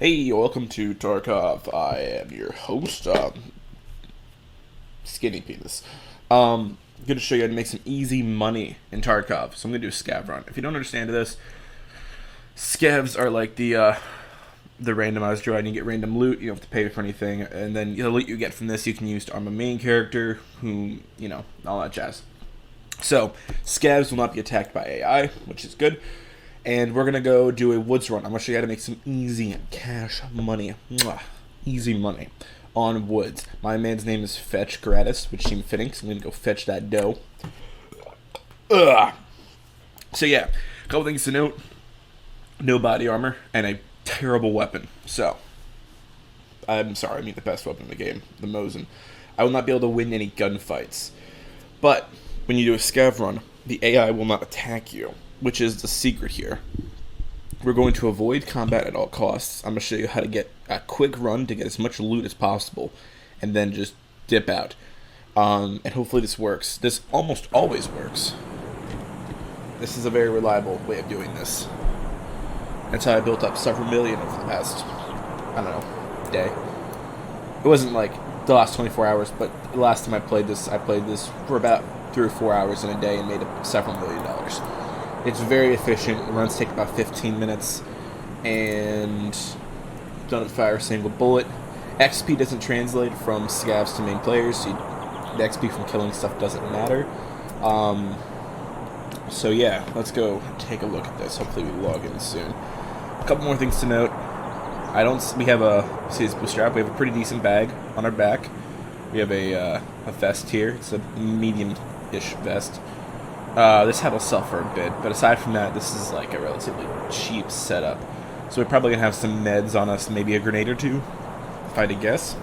Hey, welcome to Tarkov. I am your host, Skinny Penis. Gonna show you how to make some easy money in Tarkov. So I'm gonna do a scav run. If you don't understand this, scavs are like the randomized draw, and you get random loot. You don't have to pay for anything, and then the loot you get from this you can use to arm a main character, whom all that jazz. So scavs will not be attacked by AI, which is good. And we're going to go do a woods run. I'm going to show you how to make some easy cash money. Easy money on woods. My man's name is Fetch Gratis, which seemed fitting, so I'm going to go fetch that dough. So yeah, a couple things to note. No body armor and a terrible weapon. So, I'm sorry, I mean the best weapon in the game, the Mosin. I will not be able to win any gunfights. But, when you do a scav run, the AI will not attack you, which is the secret here. We're going to avoid combat at all costs. I'm going to show you how to get a quick run to get as much loot as possible, and then just dip out. And hopefully this works. This almost always works. This is a very reliable way of doing this. That's how I built up several million over the past, I don't know, day. It wasn't like the last 24 hours, but the last time I played this for about 3 or 4 hours in a day and made up several $1 million. It's very efficient. The runs take about 15 minutes, and don't fire a single bullet. XP doesn't translate from scavs to main players, so the XP from killing stuff doesn't matter. So yeah, let's go take a look at this. Hopefully we log in soon. A couple more things to note. We have a strap. We have a pretty decent bag on our back. We have a vest here. It's a medium-ish vest. This hat will sell for a bit, but aside from that, this is like a relatively cheap setup. So we're probably going to have some meds on us, maybe a grenade or two, if I had to guess.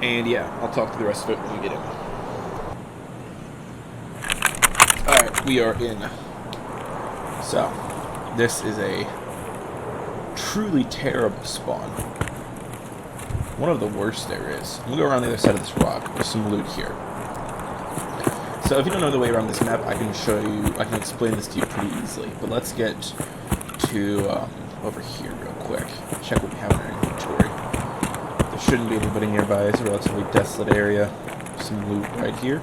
And yeah, I'll talk to the rest of it when we get in. Alright, we are in. So, this is a truly terrible spawn. One of the worst there is. We'll go around the other side of this rock. There's some loot here. So if you don't know the way around this map, I can explain this to you pretty easily. But let's get to over here real quick. Check what we have in our inventory. There shouldn't be anybody nearby. It's a relatively desolate area. Some loot right here.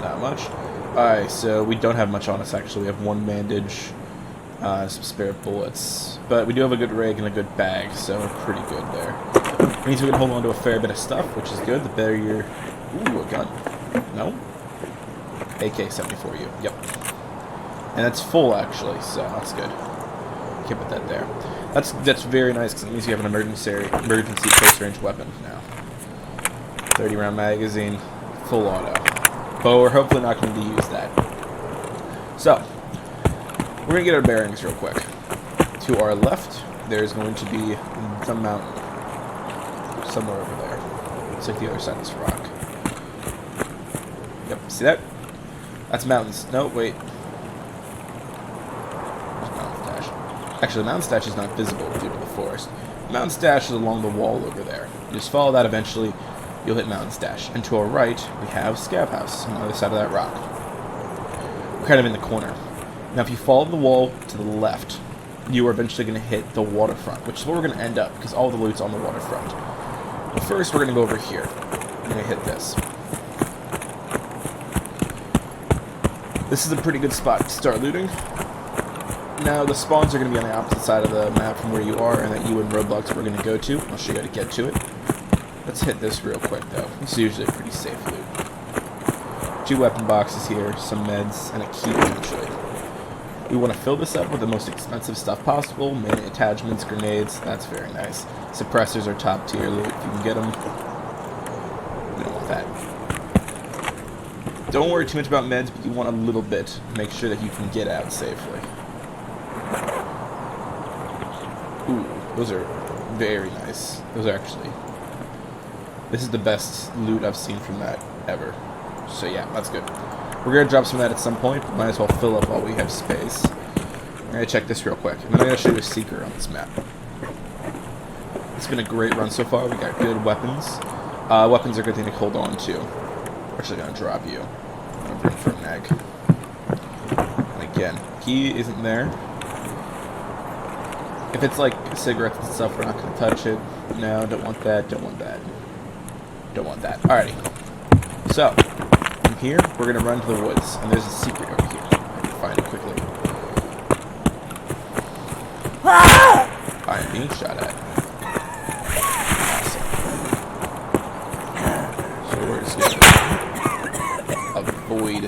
Not much. Alright, so we don't have much on us actually. We have one bandage, some spare bullets. But we do have a good rig and a good bag, so we're pretty good there. It means we can hold on to a fair bit of stuff, which is good. The better you're... Ooh, a gun. No? AK-74U. Yep. And that's full, actually, so that's good. Can't put that there. That's very nice, because it means you have an emergency close-range weapon now. 30-round magazine, full auto. But we're hopefully not going to use that. So, we're going to get our bearings real quick. To our left, there's going to be the mountain. Somewhere over there. It's like the other side of this rock. Yep, see that? That's mountains. No, wait. There's mountain stash. Actually, the mountain stash is not visible due to the forest. The mountain stash is along the wall over there. You just follow that eventually, you'll hit mountain stash. And to our right, we have Scav House on the other side of that rock. We're kind of in the corner. Now, if you follow the wall to the left, you are eventually going to hit the waterfront, which is where we're going to end up, because all the loot's on the waterfront. But first, we're going to go over here. We're going to hit this. This is a pretty good spot to start looting. Now, the spawns are going to be on the opposite side of the map from where you are, and that you and Roblox we're going to go to. I'll show you how to get to it. Let's hit this real quick, though. This is usually a pretty safe loot. 2 weapon boxes here, some meds, and a key, eventually. We want to fill this up with the most expensive stuff possible. Many attachments, grenades, that's very nice. Suppressors are top tier loot if you can get them. We don't want that. Don't worry too much about meds, but you want a little bit to make sure that you can get out safely. Ooh, those are very nice. Those are actually... This is the best loot I've seen from that ever. So yeah, that's good. We're going to drop some of that at some point, but might as well fill up while we have space. I'm going to check this real quick, and then I'm going to show you a secret on this map. It's been a great run so far. We got good weapons. Weapons are a good thing to hold on to. We're actually going to drop you. I'm going to bring for a mag. again, key isn't there. If it's like cigarettes and stuff, we're not going to touch it. No, don't want that, don't want that. Don't want that. Alrighty. So, from here, we're going to run to the woods. And there's a secret over here. I can find it quickly. I'm being shot at. Awesome. So we're just going to avoid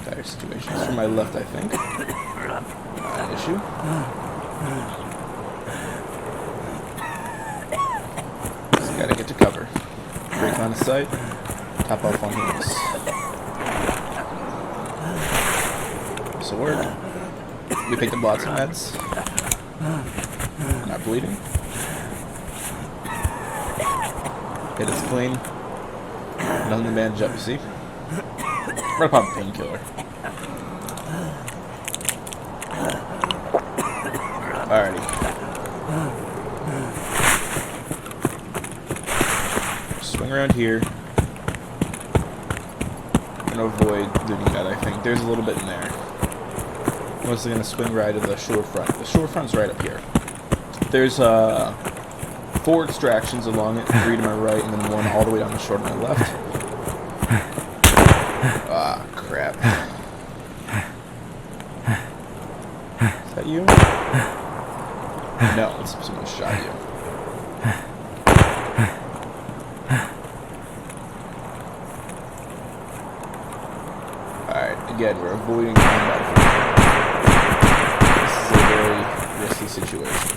dire situations. From my left, I think. Not an issue. Just gotta get to cover. Break line of sight. Top off on heels. This'll work. We picked up lots of meds. Not bleeding. Hit us clean. Nothing to bandage up, you see? We're gonna pop a painkiller. Alrighty. Swing around here. I'm gonna avoid looting that, I think. There's a little bit in there. Mostly gonna swing right to the shore front. The shore front's right up here. There's 4 extractions along it, 3 to my right, and then 1 all the way down the shore to my left. Ah, crap. Is that you? No, it's someone shot you. Alright, again, we're avoiding combat. This is a very risky situation.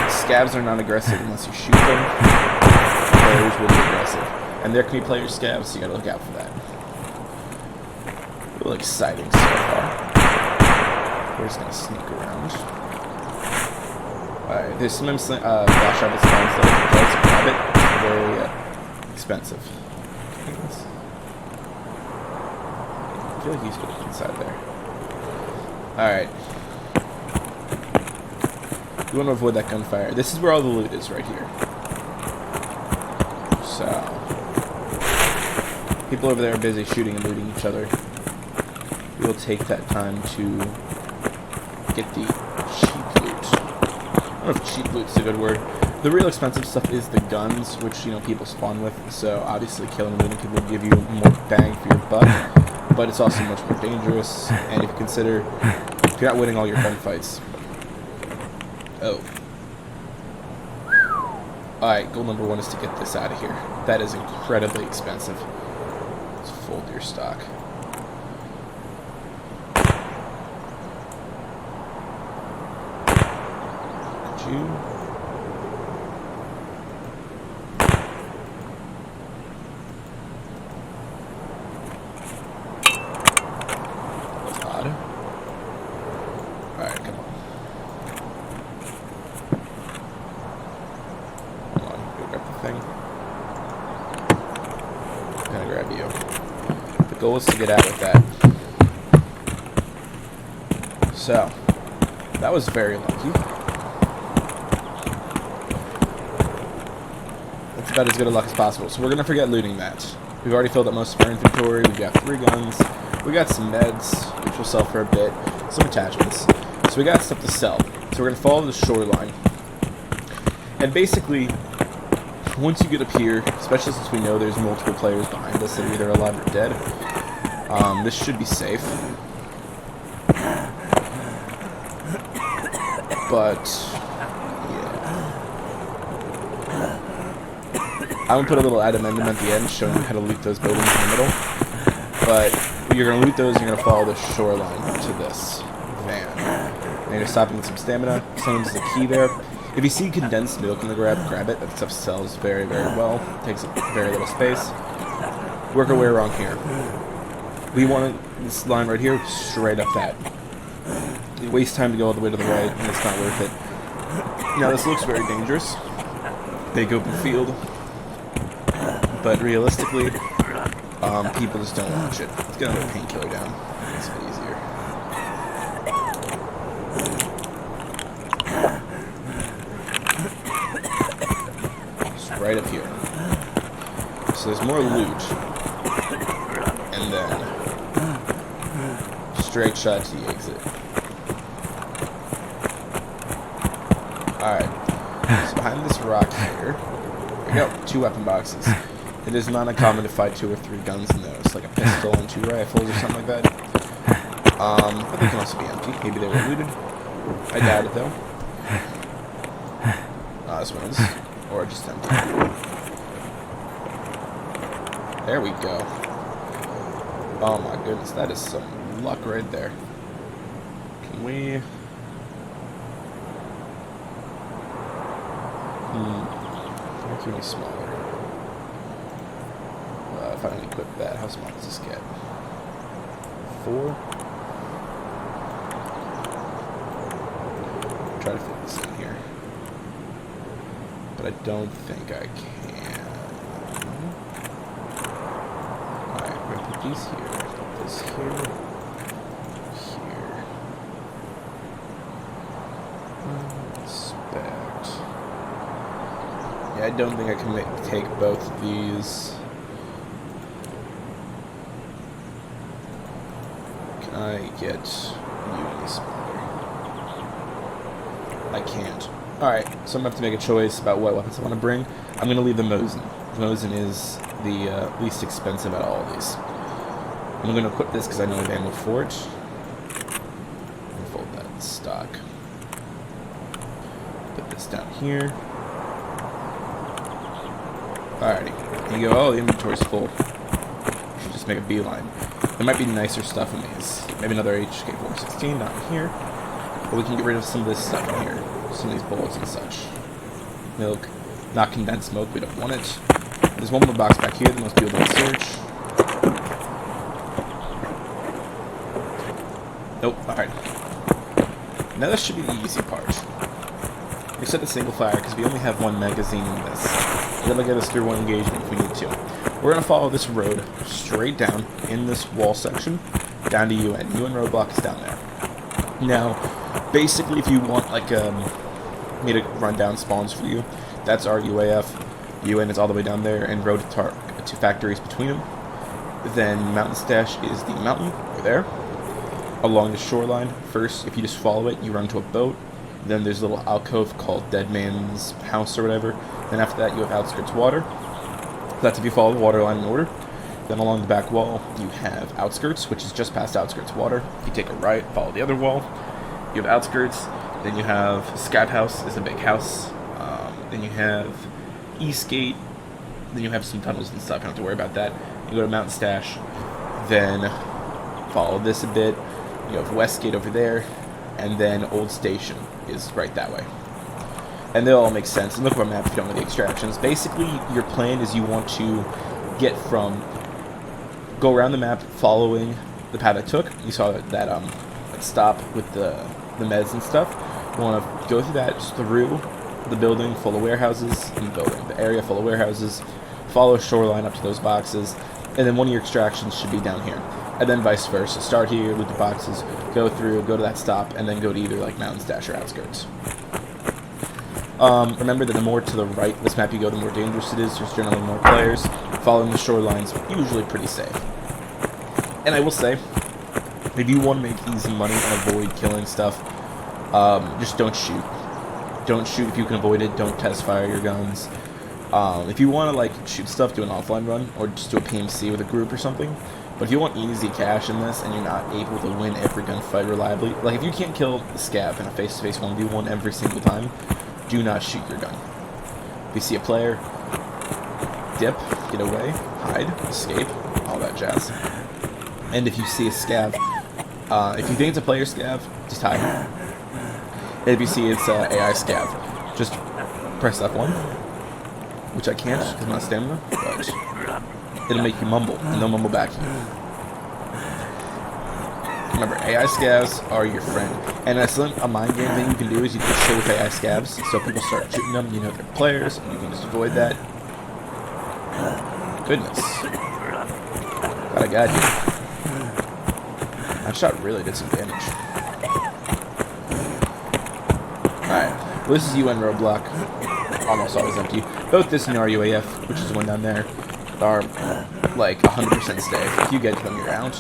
Scavs are not aggressive unless you shoot them. Players will be aggressive. And there can be player scavs, so you gotta look out for that. Real exciting so far. We're just gonna sneak around. Alright, there's sometimes flash out that spawns there. Let's grab it. It's very expensive. I feel like he's putting it inside there. Alright. We want to avoid that gunfire. This is where all the loot is, right here. So, people over there are busy shooting and looting each other. We'll take that time to get the cheap loot. I don't know if cheap loot's a good word. The real expensive stuff is the guns, which, you know, people spawn with. So, obviously, killing and looting people will give you more bang for your buck. But it's also much more dangerous. And if you consider, if you're not winning all your gunfights. Oh. Alright, goal number 1 is to get this out of here. That is incredibly expensive. Let's fold your stock. Could you... That's odd. Alright, come on. Thing. I'm gonna grab you. The goal is to get out with that. So, that was very lucky. That's about as good a luck as possible. So we're gonna forget looting that. We've already filled up most of our inventory. We've got 3 guns. We got some meds, which we'll sell for a bit. Some attachments. So we got stuff to sell. So we're gonna follow the shoreline. And basically, once you get up here, especially since we know there's multiple players behind us that are either alive or dead, this should be safe. But, yeah. I'm going to put a little addendum at the end showing you how to loot those buildings in the middle. But you're going to loot those, you're going to follow the shoreline to this van. And you're stopping with some stamina. Someone's the key there. If you see condensed milk in the grab it. That stuff sells very, very well. Takes up very little space. Work our way around here. We want this line right here, straight up that. You waste time to go all the way to the right, and it's not worth it. Now, this looks very dangerous. Big open field. But realistically, people just don't watch it. Let's get another painkiller down. It's a bit easier. Right up here. So there's more loot. And then Straight shot to the exit. Alright. So behind this rock here, we go. 2 weapon boxes. It is not uncommon to find 2 or 3 guns in those, like a pistol and 2 rifles or something like that. But they can also be empty. Maybe they were looted. I doubt it though. This one is. Or just empty. There we go. Oh my goodness, that is some luck right there. Can we... Can we smaller? If I don't equip that, how small does this get? 4? Try to fit this in here. But I don't think I can. Alright, we're gonna put these here. Put this here. Here. Inspect. Yeah, I don't think I can take both of these. Can I get you any smaller? I can't. Alright, so I'm going to have to make a choice about what weapons I want to bring. I'm going to leave the Mosin. The Mosin is the least expensive out of all of these. I'm going to equip this because I know I have ammo for it. Fold that in stock. Put this down here. Alrighty. And you go, oh, the inventory's full. Should just make a beeline. There might be nicer stuff in these. Maybe another HK416 down here. But we can get rid of some of this stuff in here. Some of these bullets and such. Milk. Not condensed milk, we don't want it. There's one more box back here that most people don't search. Nope, alright. Now this should be the easy part. We set the single fire because we only have 1 magazine in this. That'll get us through 1 engagement if we need to. We're going to follow this road straight down in this wall section down to UN. UN roadblock is down there. Now, basically if you want like me to run down spawns for you, that's our UAF. UN is all the way down there, and road to 2 factories between them. Then Mountain Stash is the mountain over there. Along the shoreline, first, if you just follow it, you run to a boat. Then there's a little alcove called Dead Man's House or whatever. Then after that, you have Outskirts Water. That's if you follow the water line in order. Then along the back wall, you have Outskirts, which is just past Outskirts Water. If you take a right, follow the other wall. You have Outskirts. Then you have Scout House is a big house. Then you have Eastgate. Then you have some tunnels and stuff. You don't have to worry about that. You go to Mountain Stash. Then follow this a bit. You have Westgate over there. And then Old Station is right that way. And they all make sense. And look at our map if you don't know the extractions. Basically, your plan is you want to get from... Go around the map following the path I took. You saw that stop with the meds and stuff. You want to go through that, just through the building full of warehouses, the area full of warehouses, follow shoreline up to those boxes, and then one of your extractions should be down here. And then vice versa. Start here, loot the boxes, go through, go to that stop, and then go to either like Mountain Stash or Outskirts. Remember that the more to the right this map you go, the more dangerous it is. There's generally more players. Following the shoreline's usually pretty safe. And I will say, if you want to make easy money and avoid killing stuff, just don't shoot. Don't shoot if you can avoid it. Don't test fire your guns. If you want to like shoot stuff, do an offline run, or just do a PMC with a group or something. But if you want easy cash in this and you're not able to win every gunfight reliably, like if you can't kill the scav in a face-to-face 1v1 every single time, do not shoot your gun. If you see a player, dip, get away, hide, escape, all that jazz. And if you see a scav, if you think it's a player scav, just hide. And if you see it's AI scav, just press F1, which I can't because I'm not stamina, but it'll make you mumble, and they'll mumble back to you. Remember, AI scavs are your friend. And a mind game thing you can do is you can chill with AI scavs, so people start shooting them, you know they're players, and you can just avoid that. Goodness. Glad I got you. That shot really did some damage. Alright, well, this is UN roadblock. Almost always empty. Both this and our UAF, which is the one down there. are like 100% stay. If you get them, you're out.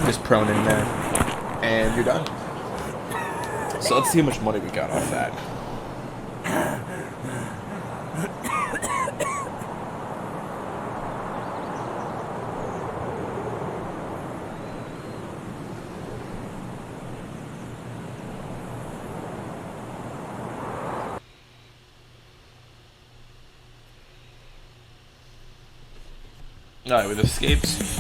Just prone in there, and you're done. So let's see how much money we got off that. Alright, with escapes,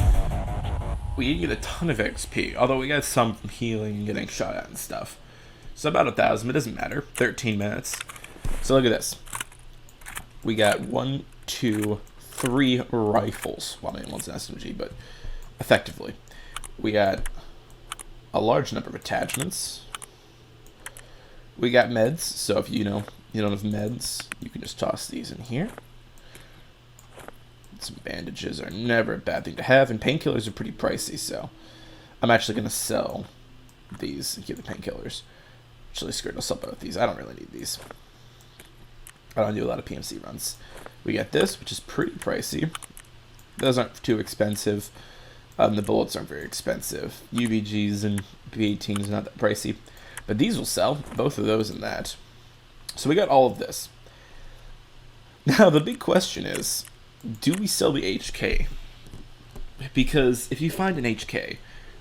we didn't get a ton of XP, although we got some from healing and getting shot at and stuff. So about 1,000, it doesn't matter. 13 minutes. So look at this. We got 1, 2, 3 rifles. Well, I mean, one's an SMG, but effectively. We got a large number of attachments. We got meds, so if you don't have meds, you can just toss these in here. Some bandages are never a bad thing to have, and painkillers are pretty pricey, so I'm actually going to sell these and keep the painkillers. Actually, screwed, I'll sell both these. I don't really need these. I don't do a lot of PMC runs. We got this, which is pretty pricey. Those aren't too expensive. The bullets aren't very expensive. UVGs and P18s not that pricey. But these will sell, both of those and that. So we got all of this. Now, the big question is, do we sell the HK? Because if you find an HK,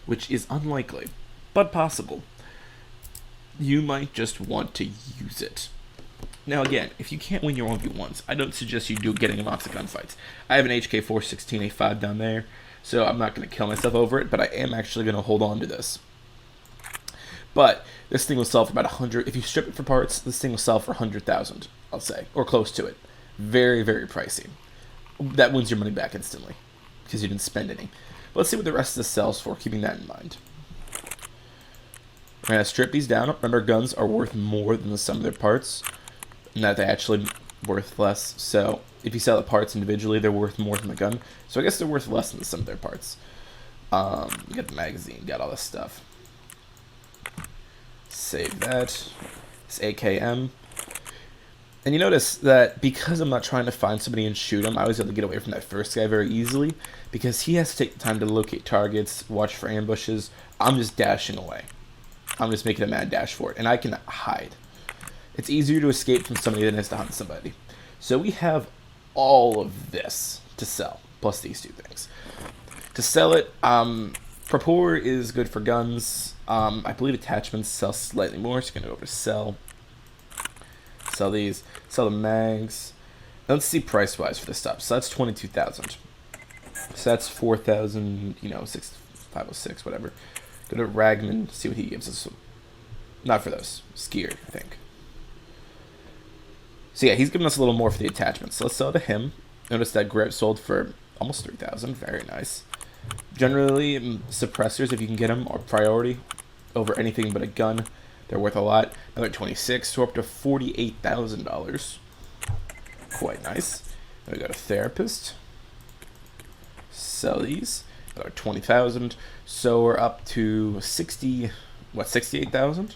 which is unlikely, but possible, you might just want to use it. Now again, if you can't win your 1v1s, I don't suggest you getting lots of gunfights. I have an HK416A5 down there, so I'm not going to kill myself over it, but I am actually going to hold on to this. But this thing will sell for about 100. If you strip it for parts, this thing will sell for 100,000, I'll say, or close to it. Very, very pricey. That wins your money back instantly because you didn't spend any. But let's see what the rest of this sells for, keeping that in mind. We're going to strip these down. Remember, guns are worth more than the sum of their parts, and that they're actually worth less. So if you sell the parts individually, they're worth more than the gun. So I guess they're worth less than the sum of their parts. You got the magazine, got all this stuff. Save that. It's AKM. And you notice that because I'm not trying to find somebody and shoot him, I was able to get away from that first guy very easily because he has to take the time to locate targets, watch for ambushes. I'm just dashing away. I'm just making a mad dash for it, and I can hide. It's easier to escape from somebody than it is to hunt somebody. So we have all of this to sell, plus these two things. To sell it, Prapor is good for guns. I believe attachments sell slightly more, so you're going to go over to sell. Sell these. Sell the mags. Now let's see price-wise for this stuff. So that's 22,000. So that's 4,000, 506, whatever. Go to Ragman, see what he gives us. Not for those. Skier, I think. So yeah, he's giving us a little more for the attachments. So let's sell to him. Notice that grip sold for almost 3,000. Very nice. Generally, suppressors, if you can get them, are priority over anything but a gun. They're worth a lot. Another 26, so we're up to $48,000. Quite nice. Then we got a therapist. Sell these. Another 20,000. So we're up to 68,000?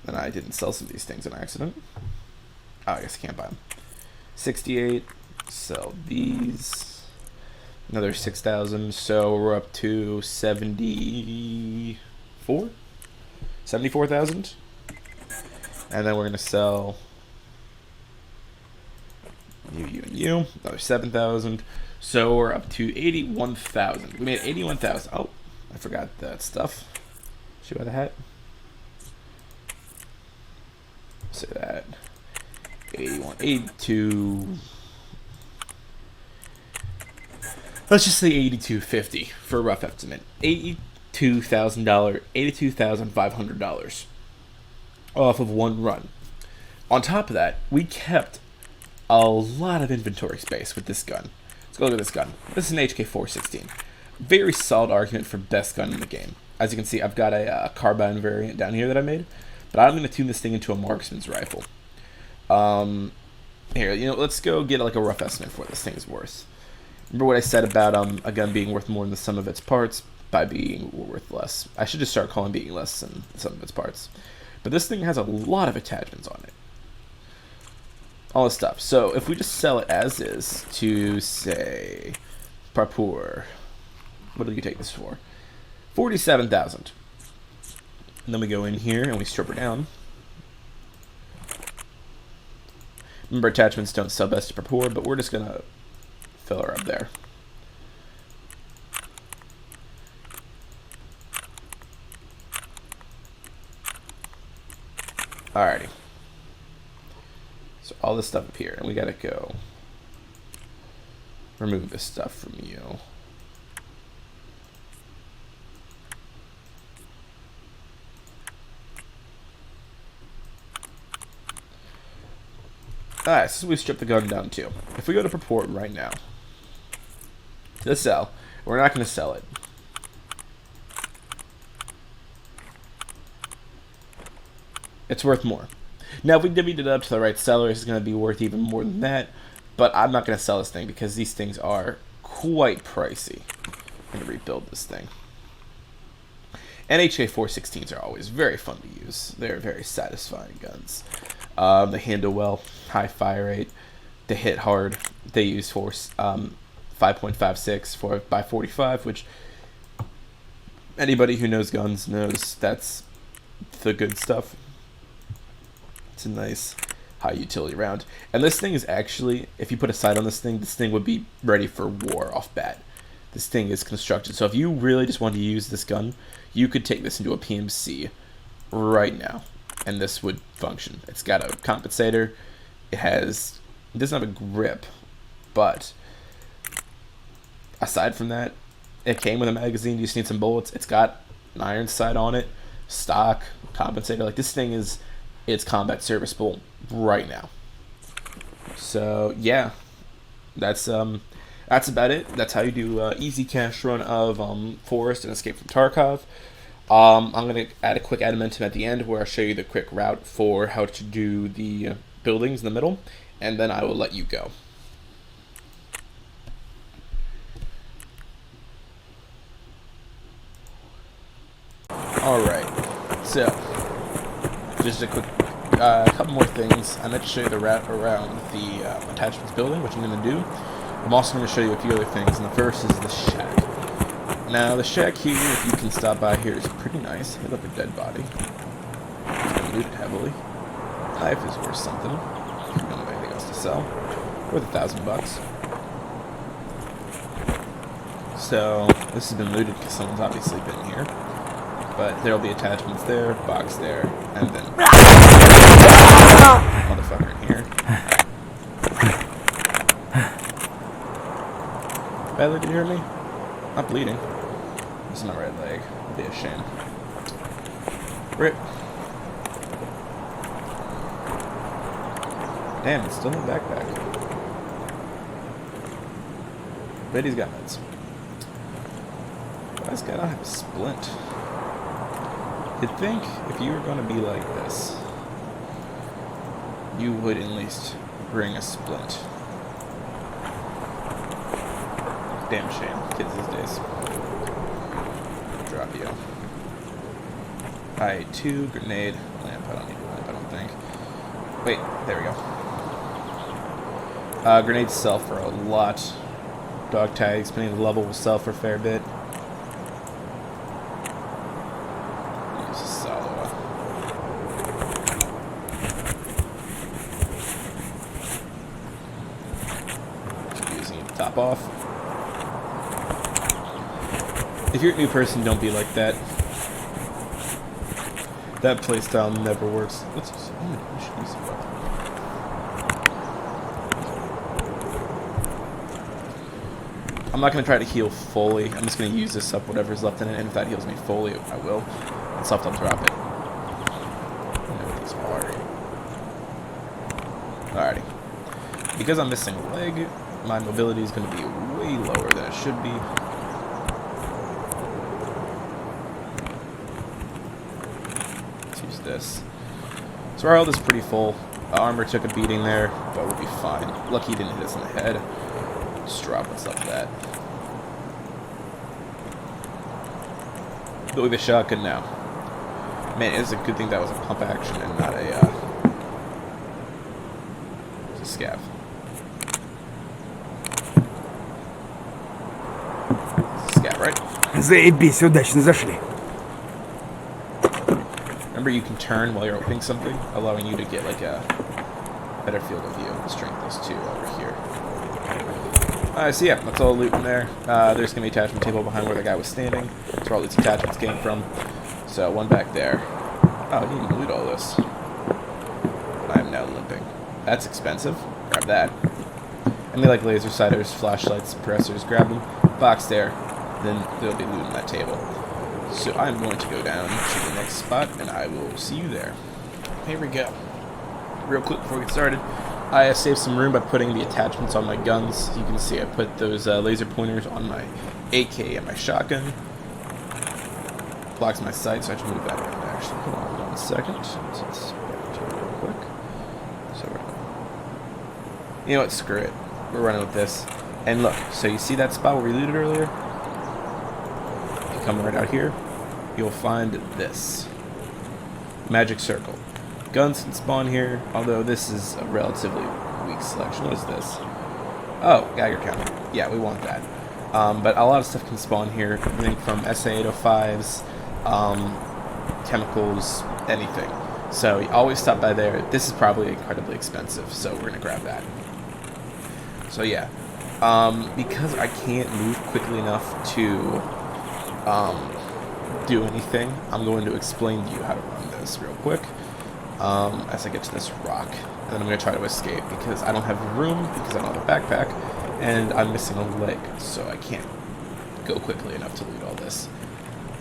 And I didn't sell some of these things on accident. Oh, I guess I can't buy them. 68. Sell these. Another 6,000. So we're up to 74? 74,000. And then we're going to sell you, and you. Another 7,000. So we're up to 81,000. We made 81,000. Oh, I forgot that stuff. Should I buy the hat? Say that. 81, 82. Let's just say 82.50 for a rough estimate. $82,000, $82,500 off of one run. On top of that, we kept a lot of inventory space with this gun. Let's go look at this gun. This is an HK416. Very solid argument for best gun in the game. As you can see, I've got a carbine variant down here that I made, but I'm going to tune this thing into a marksman's rifle. Here, let's go get like a rough estimate for what this thing is worth. Remember what I said about a gun being worth more than the sum of its parts by being worth less. I should just start calling being less than the sum of its parts. But this thing has a lot of attachments on it. all this stuff. So if we just sell it as is to, say, Parpour, what do you take this for? 47,000. And then we go in here and we strip her down. Remember, attachments don't sell best to Parpour, but we're just gonna fill her up there. Alrighty. So all this stuff up here, and we gotta go remove this stuff from you. Alright, so we strip the gun down too. If we go to Purport right now, to sell, we're not going to sell it. It's worth more. Now, if we divvied it up to the right seller, it's going to be worth even more than that. But I'm not going to sell this thing because these things are quite pricey. I'm going to rebuild this thing. And HK416s are always very fun to use. They're very satisfying guns. They handle well, high fire rate, they hit hard. They use force 5.56 by 45, which anybody who knows guns knows that's the good stuff. It's a nice high utility round. And this thing is actually, if you put a sight on this thing would be ready for war off bat. This thing is constructed. So if you really just want to use this gun, you could take this into a PMC right now, and this would function. It's got a compensator. It doesn't have a grip, but aside from that, it came with a magazine. You just need some bullets. It's got an iron sight on it, stock, compensator. Like, this thing it's combat serviceable right now. So yeah, that's about it. That's how you do easy cash run of Forest and Escape from Tarkov. I'm going to add a quick adamantium at the end where I'll show you the quick route for how to do the buildings in the middle, and then I will let you go. Alright, so just a quick couple more things. I meant to show you the route around the attachments building, which I'm going to do. I'm also going to show you a few other things, and the first is the shack. Now, the shack here, if you can stop by here, is pretty nice. Hit up a dead body. It's been looted heavily. Knife is worth something. If you don't have anything else to sell. Worth $1,000. So, this has been looted because someone's obviously been here. But there'll be attachments there, box there, and then motherfucker in here. Badly, did you hear me? Not bleeding. This is my right leg. It'd be a shame. Rip. Damn, it's still in the backpack. Bet he's got meds. This guy don't have a splint. You'd think if you were going to be like this, you would at least bring a splint. Damn shame. Kids these days. Drop you. Alright, 2 grenade lamp. I don't need a lamp, I don't think. Wait, there we go. Grenades sell for a lot. Dog tags, depending on the level, will sell for a fair bit. Use a solo. Just using it to top off. If you're a new person, don't be like that. That playstyle never works. Let's just, we should use it. I'm not going to try to heal fully. I'm just going to use this up, whatever's left in it, and if that heals me fully, I will. And stuff, I'll drop it. I know what these are. Alrighty. Because I'm missing a leg, my mobility is going to be way lower than it should be. This. So our health is pretty full. Armor took a beating there, but we'll be fine. Lucky he didn't hit us in the head. Just drop what's up that. Go with the shotgun now. Man, it's a good thing that was a pump action and not a scav. Scav, right? Заебись, удачно зашли. Remember, you can turn while you're opening something, allowing you to get like a better field of view. Let's drink those two over here. So yeah, that's all loot in there. There's gonna be an attachment table behind where the guy was standing. That's where all these attachments came from. So one back there. Oh, you didn't loot all this. I am now limping. That's expensive. Grab that. And they like laser sighters, flashlights, suppressors. Grab them. Box there. Then there'll be loot on that table. So I'm going to go down to the next spot, and I will see you there. Here we go. Real quick before we get started, I saved some room by putting the attachments on my guns. You can see I put those laser pointers on my AK and my shotgun. Blocks my sight, so I have to move that around. Actually, hold on 1 second. Let's back to it real quick. So you know what? Screw it. We're running with this. And look, so you see that spot where we looted earlier? If you come right out here, you'll find this magic circle. Guns can spawn here, although this is a relatively weak selection. What is this? Oh, Geiger counter. Yeah, we want that. But a lot of stuff can spawn here, everything from SA-805s, chemicals, anything. So you always stop by there. This is probably incredibly expensive, so we're going to grab that. So yeah, because I can't move quickly enough to do anything, I'm going to explain to you how to run this real quick. As I get to this rock, and then I'm going to try to escape because I don't have room, because I don't have a backpack, and I'm missing a leg, so I can't go quickly enough to loot all this.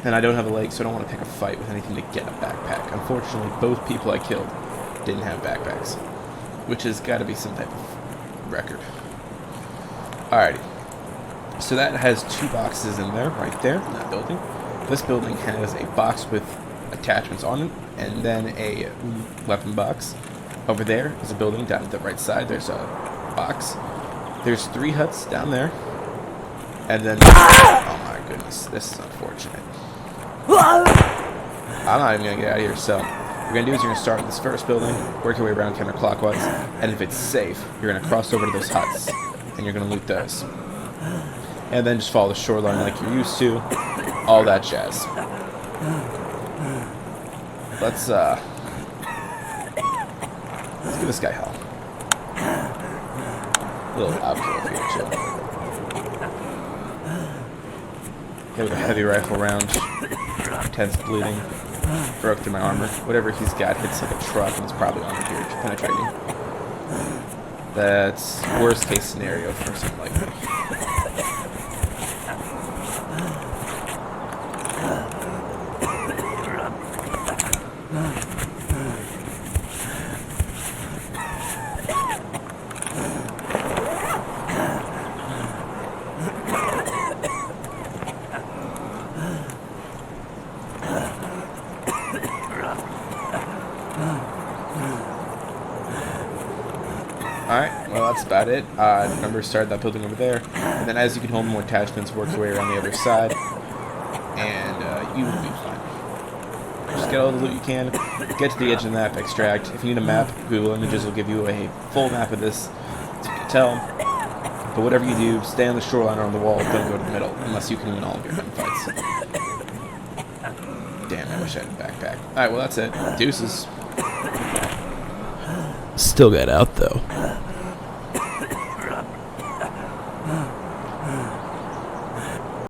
And I don't have a leg, so I don't want to pick a fight with anything to get a backpack. Unfortunately, both people I killed didn't have backpacks, which has got to be some type of record. Alrighty, so that has 2 boxes in there, right there, in that building. This building has a box with attachments on it, and then a weapon box. Over there is a building down at the right side. There's a box. There's 3 huts down there, and then oh my goodness, this is unfortunate. I'm not even gonna get out of here. So what you're gonna do is you're gonna start in this first building, work your way around counterclockwise, and if it's safe, you're gonna cross over to those huts, and you're gonna loot those, and then just follow the shoreline like you're used to, all that jazz. Let's give this guy hell. A little outkill here too. Hit with a heavy rifle round. Ted's bleeding. Broke through my armor. Whatever he's got hits like a truck, and it's probably armor here penetrating. That's worst case scenario for something like that. Alright, well that's about it. Remember, start that building over there, and then as you can hold more attachments, work your way around the other side, and you will be fine. Just get all the loot you can, get to the edge of the map, extract. If you need a map, Google Images will give you a full map of this, so you can tell. But whatever you do, stay on the shoreline or on the wall, don't go to the middle, unless you can win all of your gunfights. Damn, I wish I had a backpack. Alright, well that's it. Deuces. Still got out though.